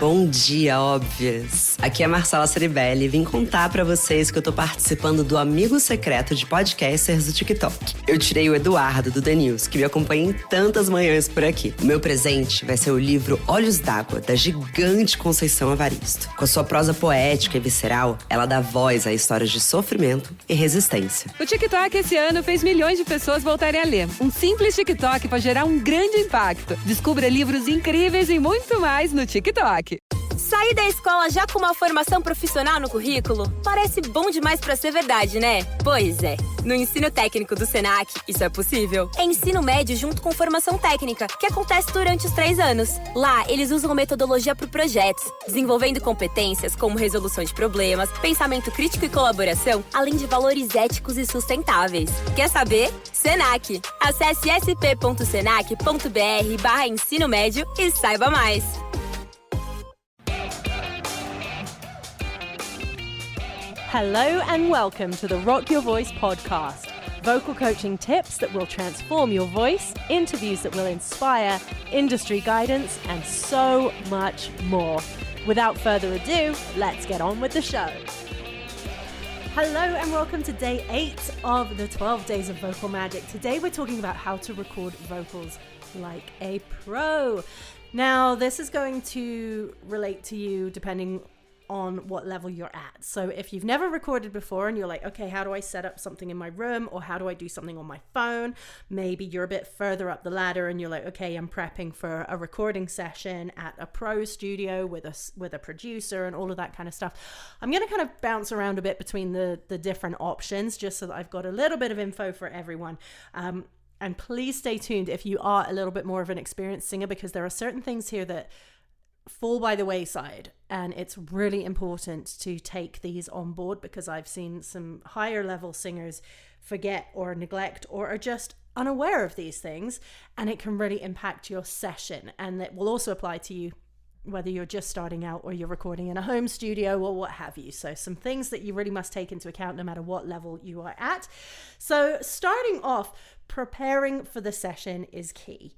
Bom dia, óbvias! Aqui é a Marcela Ceribelli e vim contar pra vocês que eu tô participando do Amigo Secreto de Podcasters do TikTok. Eu tirei o Eduardo do The News, que me acompanha em tantas manhãs por aqui. O meu presente vai ser o livro Olhos d'Água, da gigante Conceição Evaristo. Com a sua prosa poética e visceral, ela dá voz a histórias de sofrimento e resistência. O TikTok esse ano fez milhões de pessoas voltarem a ler. Um simples TikTok pode gerar um grande impacto. Descubra livros incríveis e muito mais no TikTok. Sair da escola já com uma formação profissional no currículo? Parece bom demais pra ser verdade, né? Pois é. No ensino técnico do Senac, isso é possível. É ensino médio junto com formação técnica, que acontece durante os 3 anos. Lá, eles usam metodologia para projetos, desenvolvendo competências como resolução de problemas, pensamento crítico e colaboração, além de valores éticos e sustentáveis. Quer saber? Senac. Acesse sp.senac.br/ensino médio e saiba mais. Hello and welcome to the Rock Your Voice podcast. Vocal coaching tips that will transform your voice, interviews that will inspire, industry guidance, and so much more. Without further ado, let's get on with the show. Hello and welcome to day 8 of the 12 days of vocal magic. Today we're talking about how to record vocals like a pro. Now, this is going to relate to you depending on what level you're at. So if you've never recorded before and you're like, okay, how do I set up something in my room, or how do I do something on my phone? Maybe you're a bit further up the ladder and you're like, okay, I'm prepping for a recording session at a pro studio with a producer and all of that kind of stuff. I'm going to kind of bounce around a bit between the different options just so that I've got a little bit of info for everyone. And please stay tuned if you are a little bit more of an experienced singer, because there are certain things here that fall by the wayside, and it's really important to take these on board, because I've seen some higher level singers forget or neglect or are just unaware of these things, and it can really impact your session. And that will also apply to you whether you're just starting out or you're recording in a home studio or what have you. So some things that you really must take into account no matter what level you are at. So starting off, preparing for the session is key.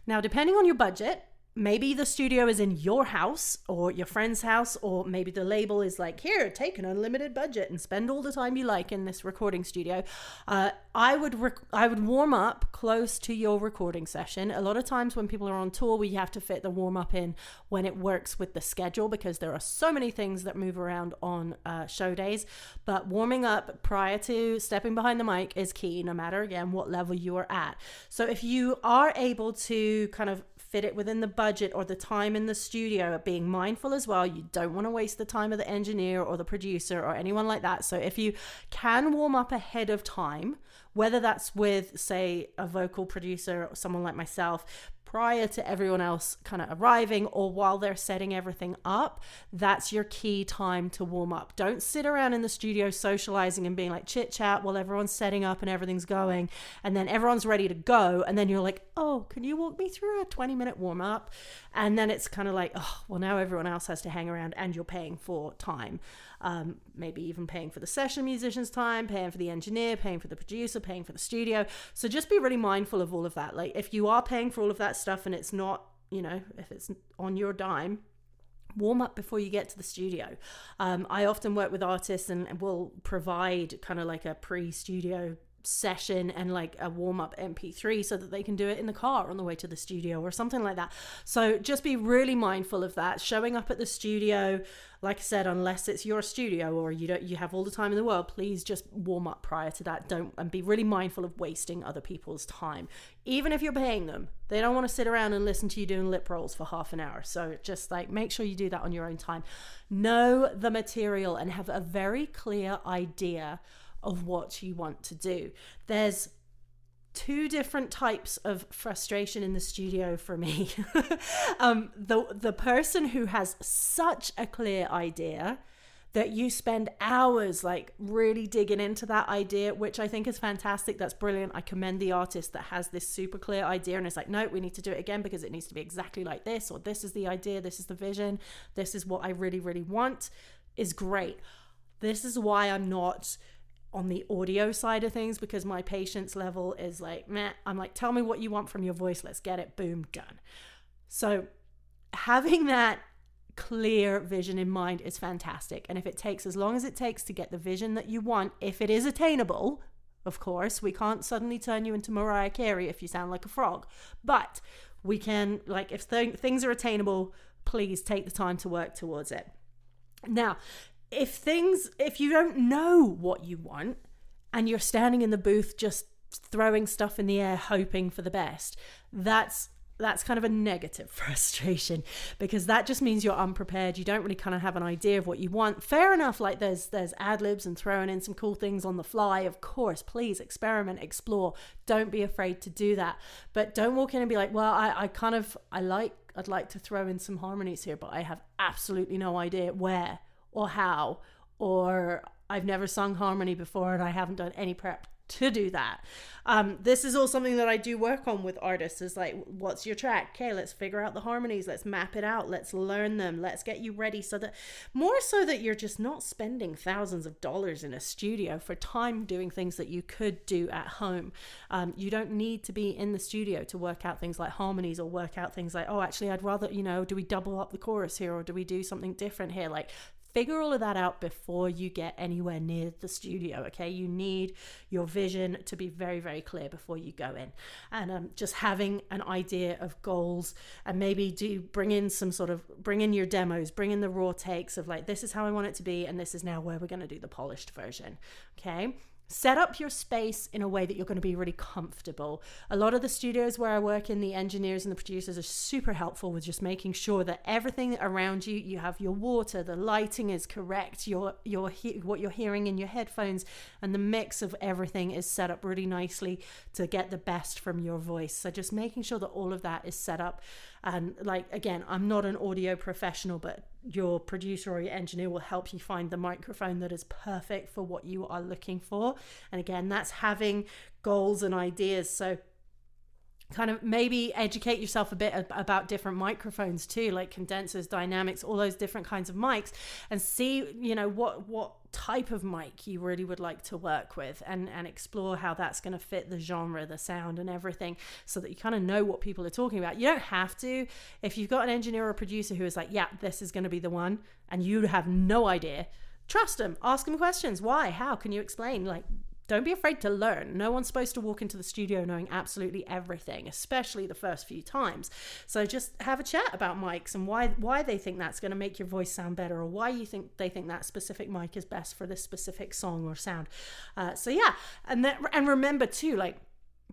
Now, depending on your budget, maybe the studio is in your house or your friend's house, or maybe the label is like, here, take an unlimited budget and spend all the time you like in this recording studio. I would warm up close to your recording session. A lot of times when people are on tour, we have to fit the warm up in when it works with the schedule, because there are so many things that move around on show days. But warming up prior to stepping behind the mic is key, no matter, again, what level you are at. So if you are able to kind of fit it within the budget or the time in the studio, being mindful as well, you don't want to waste the time of the engineer or the producer or anyone like that. So if you can warm up ahead of time, whether that's with, say, a vocal producer or someone like myself, prior to everyone else kind of arriving or while they're setting everything up, that's your key time to warm up. Don't sit around in the studio socializing and being like chit chat while everyone's setting up and everything's going, and then everyone's ready to go, and then you're like, oh, can you walk me through a 20-minute warm up? And then it's kind of like, oh, well, now everyone else has to hang around, and you're paying for time. Maybe even paying for the session musician's time, paying for the engineer, paying for the producer, paying for the studio. So just be really mindful of all of that. Like, if you are paying for all of that stuff and it's not, if it's on your dime, warm up before you get to the studio. I often work with artists and will provide kind of like a pre-studio session and like a warm-up MP3 so that they can do it in the car on the way to the studio or something like that. So just be really mindful of that. Showing up at the studio, like I said, unless it's your studio or you have all the time in the world, please just warm up prior to that. And be really mindful of wasting other people's time. Even if you're paying them, they don't want to sit around and listen to you doing lip rolls for half an hour. So just like make sure you do that on your own time. Know the material and have a very clear idea of what you want to do. There's 2 different types of frustration in the studio for me. The person who has such a clear idea that you spend hours like really digging into that idea, which I think is fantastic. That's brilliant. I commend the artist that has this super clear idea and it's like, no, we need to do it again because it needs to be exactly like this, or this is the idea, this is the vision, this is what I really, really want, is great. This is why I'm not on the audio side of things, because my patience level is like, meh. I'm like, tell me what you want from your voice. Let's get it. Boom, done. So having that clear vision in mind is fantastic. And if it takes as long as it takes to get the vision that you want, if it is attainable, of course, we can't suddenly turn you into Mariah Carey if you sound like a frog, but we can, like, if things are attainable, please take the time to work towards it. Now, if you don't know what you want and you're standing in the booth just throwing stuff in the air hoping for the best, that's kind of a negative frustration, because that just means you're unprepared. You don't really kind of have an idea of what you want. Fair enough, like there's ad-libs and throwing in some cool things on the fly. Of course, please experiment, explore. Don't be afraid to do that. But don't walk in and be like, well, I'd like to throw in some harmonies here, but I have absolutely no idea where or how, or I've never sung harmony before and I haven't done any prep to do that. This is all something that I do work on with artists, is like, what's your track? Okay, let's figure out the harmonies, let's map it out, let's learn them, let's get you ready, so that you're just not spending thousands of dollars in a studio for time doing things that you could do at home. You don't need to be in the studio to work out things like harmonies, or work out things like, oh, actually I'd rather, do we double up the chorus here, or do we do something different here? Like, figure all of that out before you get anywhere near the studio, okay? You need your vision to be very, very clear before you go in. And just having an idea of goals, and maybe bring in your demos, bring in the raw takes of like, this is how I want it to be, and this is now where we're going to do the polished version, okay? Set up your space in a way that you're going to be really comfortable. A lot of the studios where I work in, the engineers and the producers are super helpful with just making sure that everything around you have your water, the lighting is correct, what you're hearing in your headphones, and the mix of everything is set up really nicely to get the best from your voice. So just making sure that all of that is set up. And like, again, I'm not an audio professional, but your producer or your engineer will help you find the microphone that is perfect for what you are looking for. And again, that's having goals and ideas. So kind of maybe educate yourself a bit about different microphones too, like condensers, dynamics, all those different kinds of mics, and see, what type of mic you really would like to work with, and explore how that's going to fit the genre, the sound and everything, so that you kind of know what people are talking about. You don't have to. If you've got an engineer or a producer who is like, yeah, this is going to be the one, and you have no idea, trust them, ask them questions. Why? How? Can you explain? Like, don't be afraid to learn. No one's supposed to walk into the studio knowing absolutely everything, especially the first few times. So just have a chat about mics and why they think that's going to make your voice sound better, or why they think that specific mic is best for this specific song or sound. So yeah, and remember too, like,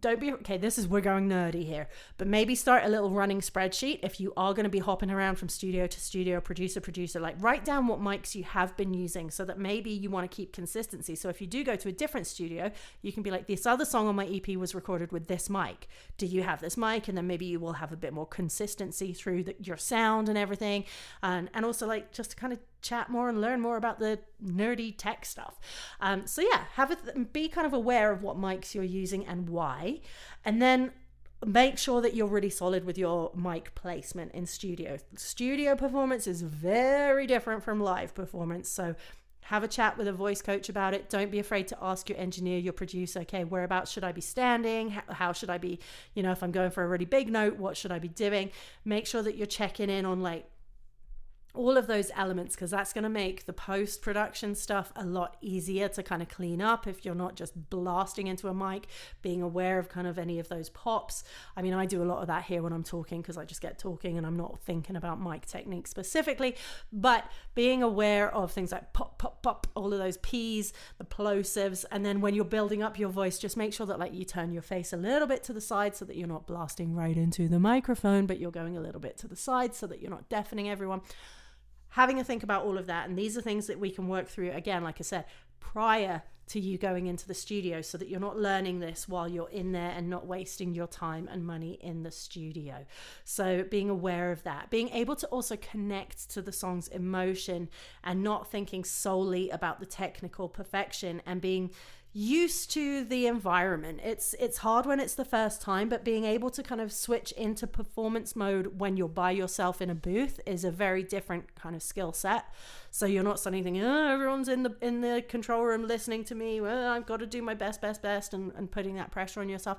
don't be, okay, we're going nerdy here, but maybe start a little running spreadsheet. If you are going to be hopping around from studio to studio, producer, like, write down what mics you have been using, so that maybe you want to keep consistency. So if you do go to a different studio, you can be like, this other song on my EP was recorded with this mic. Do you have this mic? And then maybe you will have a bit more consistency through your sound and everything. And also, like, just to kind of chat more and learn more about the nerdy tech stuff. So yeah, be kind of aware of what mics you're using and why, and then make sure that you're really solid with your mic placement in studio. Studio performance is very different from live performance, so have a chat with a voice coach about it. Don't be afraid to ask your engineer, your producer, okay, whereabouts should I be standing? How should I be, if I'm going for a really big note, what should I be doing? Make sure that you're checking in on, like, all of those elements, because that's going to make the post-production stuff a lot easier to kind of clean up if you're not just blasting into a mic, being aware of kind of any of those pops. I mean, I do a lot of that here when I'm talking, because I just get talking and I'm not thinking about mic technique specifically, but being aware of things like pop, pop, pop, all of those P's, the plosives, and then when you're building up your voice, just make sure that, like, you turn your face a little bit to the side so that you're not blasting right into the microphone, but you're going a little bit to the side so that you're not deafening everyone. Having a think about all of that, and these are things that we can work through, again, like I said, prior to you going into the studio, so that you're not learning this while you're in there and not wasting your time and money in the studio. So being aware of that, being able to also connect to the song's emotion and not thinking solely about the technical perfection, and being used to the environment. It's hard when it's the first time, but being able to kind of switch into performance mode when you're by yourself in a booth is a very different kind of skill set. So you're not suddenly thinking, oh, everyone's in the control room listening to me, well, I've got to do my best, and putting that pressure on yourself.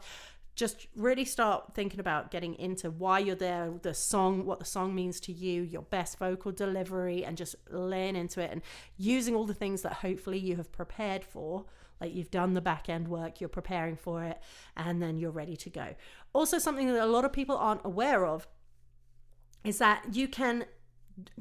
just really start thinking about getting into why you're there, the song, what the song means to you, your best vocal delivery, and just laying into it and using all the things that hopefully you have prepared for. Like you've done the back end work, you're preparing for it, and then you're ready to go. Also, something that a lot of people aren't aware of is that you can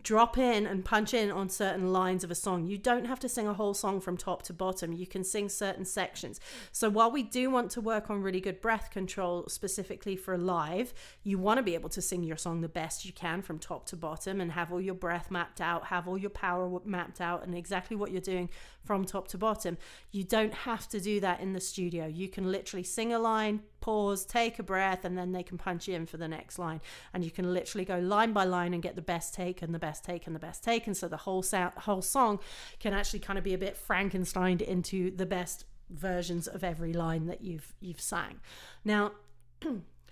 drop in and punch in on certain lines of a song. You don't have to sing a whole song from top to bottom. You can sing certain sections. So while we do want to work on really good breath control specifically for live, you want to be able to sing your song the best you can from top to bottom and have all your breath mapped out, have all your power mapped out, and exactly what you're doing from top to bottom. You don't have to do that in the studio. You can literally sing a line, pause, take a breath, and then they can punch you in for the next line. And you can literally go line by line and get the best take and the best take and the best take. And so the whole song can actually kind of be a bit Frankensteined into the best versions of every line that you've sang. Now,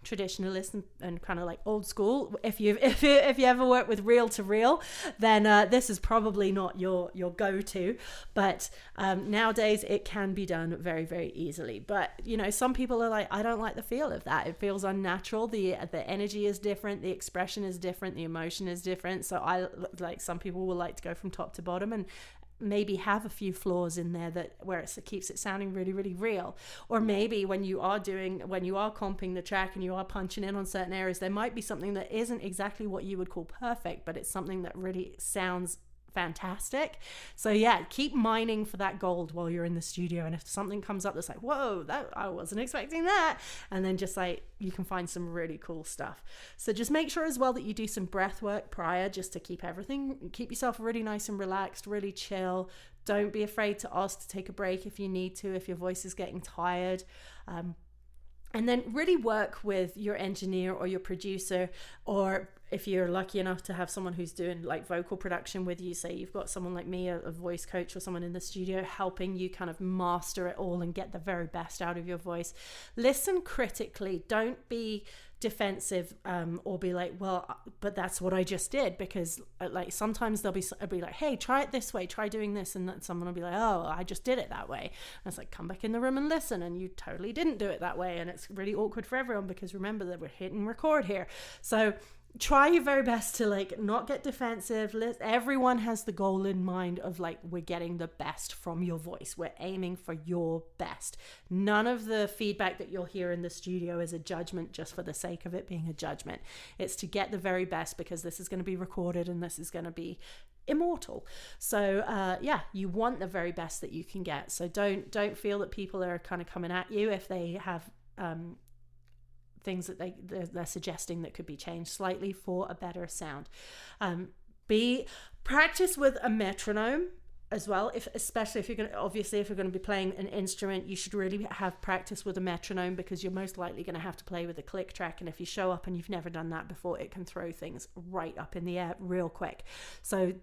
traditionalist and kind of like old school, if you ever work with reel to reel, then this is probably not your go-to, but nowadays it can be done very, very easily. But you know, some people are like, I don't like the feel of that, it feels unnatural, the energy is different, the expression is different, the emotion is different. So I like, some people will like to go from top to bottom and maybe have a few flaws in there that where it keeps it sounding really, really real. Or maybe when you are comping the track and you are punching in on certain areas, there might be something that isn't exactly what you would call perfect, but it's something that really sounds fantastic. So yeah, keep mining for that gold while you're in the studio, and if something comes up that's like, whoa, that I wasn't expecting that, and then just like you can find some really cool stuff. So just make sure as well that you do some breath work prior, just to keep yourself really nice and relaxed, really chill. Don't be afraid to ask to take a break if you need to, if your voice is getting tired. And then really work with your engineer or your producer, or if you're lucky enough to have someone who's doing like vocal production with you, say you've got someone like me, a voice coach, or someone in the studio helping you kind of master it all and get the very best out of your voice. Listen critically. Don't be defensive or be like, well, but that's what I just did, because like sometimes they'll be like, hey, try it this way, try doing this, and then someone will be like, oh, I just did it that way. And it's like, come back in the room and listen, and you totally didn't do it that way, and it's really awkward for everyone, because remember that we're hitting record here. So try your very best to like not get defensive. Everyone has the goal in mind of like, we're getting the best from your voice, we're aiming for your best. None of the feedback that you'll hear in the studio is a judgment just for the sake of it being a judgment. It's to get the very best, because this is going to be recorded and this is going to be immortal. So yeah, you want the very best that you can get. So don't feel that people are kind of coming at you if they have things that they're suggesting that could be changed slightly for a better sound. Practice with a metronome as well, especially if you're going to be playing an instrument, you should really have practice with a metronome, because you're most likely going to have to play with a click track, and if you show up and you've never done that before, it can throw things right up in the air real quick. So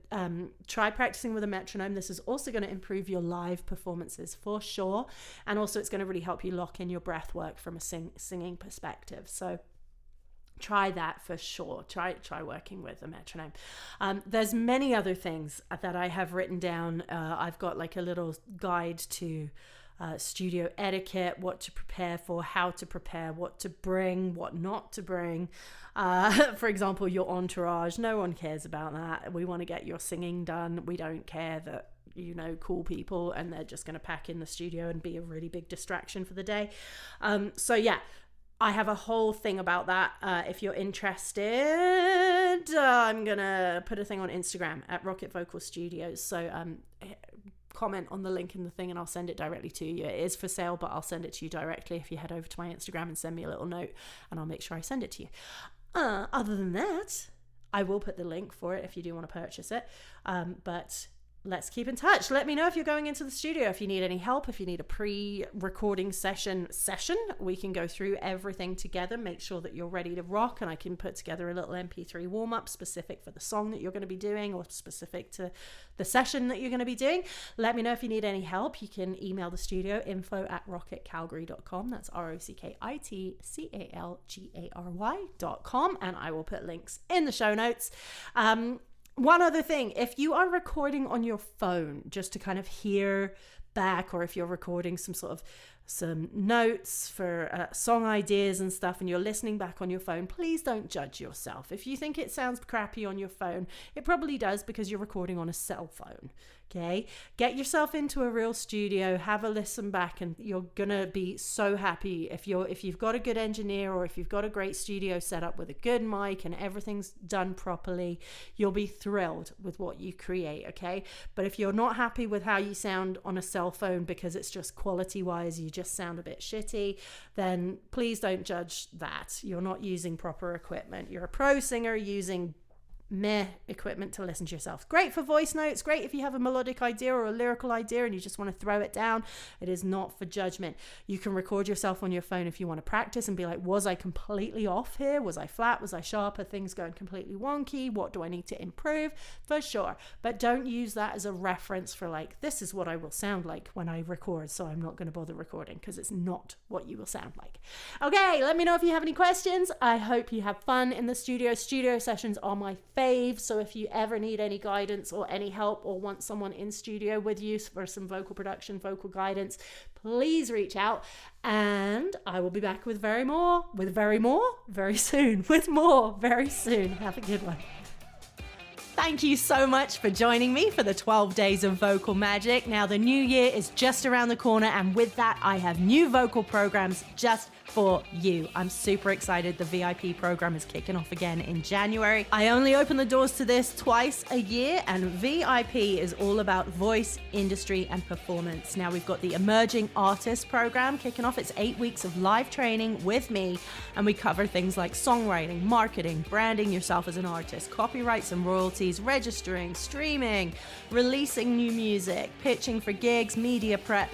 try practicing with a metronome. This is also going to improve your live performances for sure, and also it's going to really help you lock in your breath work from a singing perspective. So try that for sure. Try working with a metronome. There's many other things that I have written down. I've got like a little guide to studio etiquette, what to prepare for, how to prepare, what to bring, what not to bring. For example, your entourage. No one cares about that. We want to get your singing done. We don't care that cool people and they're just going to pack in the studio and be a really big distraction for the day. So yeah, I have a whole thing about that. If you're interested, I'm going to put a thing on Instagram at Rocket Vocal Studios. So comment on the link in the thing and I'll send it directly to you. It is for sale, but I'll send it to you directly if you head over to my Instagram and send me a little note, and I'll make sure I send it to you. Other than that, I will put the link for it if you do want to purchase it. But let's keep in touch. Let me know if you're going into the studio, if you need any help, if you need a pre-recording session, we can go through everything together, make sure that you're ready to rock, and I can put together a little MP3 warm-up specific for the song that you're going to be doing or specific to the session that you're going to be doing. Let me know if you need any help. You can email the studio, info@rocketcalgary.com. That's ROCKITCALGARY.com, and I will put links in the show notes. One other thing, if you are recording on your phone just to kind of hear back, or if you're recording some sort of some notes for song ideas and stuff, and you're listening back on your phone, please don't judge yourself. If you think it sounds crappy on your phone, it probably does because you're recording on a cell phone. Okay, get yourself into a real studio, have a listen back, and you're gonna be so happy if you've got a good engineer, or if you've got a great studio set up with a good mic and everything's done properly. You'll be thrilled with what you create. Okay, but if you're not happy with how you sound on a cell phone because it's just quality wise you just sound a bit shitty, then please don't judge that. You're not using proper equipment. You're a pro singer using meh equipment to listen to yourself. Great for voice notes, great if you have a melodic idea or a lyrical idea and you just want to throw it down. It is not for judgment. You can record yourself on your phone if you want to practice and be like, was I completely off here? Was I flat? Was I sharp? Are things going completely wonky? What do I need to improve? For sure. But don't use that as a reference for like, this is what I will sound like when I record, so I'm not going to bother recording, because it's not what you will sound like. Okay, let me know if you have any questions. I hope you have fun in the studio. Studio sessions are my fave, so if you ever need any guidance or any help or want someone in studio with you for some vocal production, vocal guidance, please reach out, and I will be back with very more very soon. Have a good one. Thank you so much for joining me for the 12 days of vocal magic. Now the new year is just around the corner, and with that I have new vocal programs just for you. I'm super excited. The VIP program is kicking off again in January. I only open the doors to this twice a year, and VIP is all about voice, industry, and performance. Now we've got the Emerging Artist program kicking off. It's 8 weeks of live training with me, and we cover things like songwriting, marketing, branding yourself as an artist, copyrights and royalties, registering, streaming, releasing new music, pitching for gigs, media prep,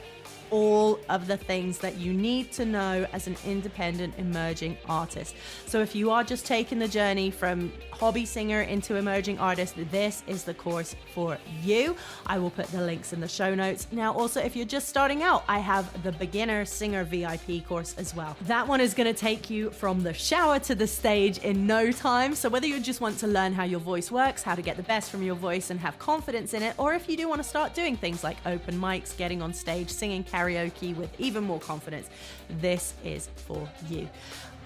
all of the things that you need to know as an independent emerging artist. So if you are just taking the journey from hobby singer into emerging artist, this is the course for you. I will put the links in the show notes. Now also, if you're just starting out, I have the beginner singer VIP course as well. That one is going to take you from the shower to the stage in no time. So whether you just want to learn how your voice works, how to get the best from your voice and have confidence in it, or if you do want to start doing things like open mics, getting on stage, singing karaoke with even more confidence, this is for you.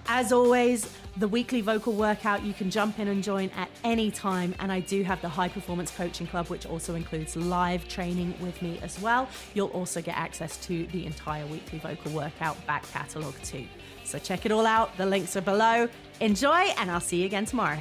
As always, the weekly vocal workout you can jump in and join at any time, and I do have the High Performance Coaching Club, which also includes live training with me as well. You'll also get access to the entire weekly vocal workout back catalogue too. So check it all out. The links are below. Enjoy, and I'll see you again tomorrow.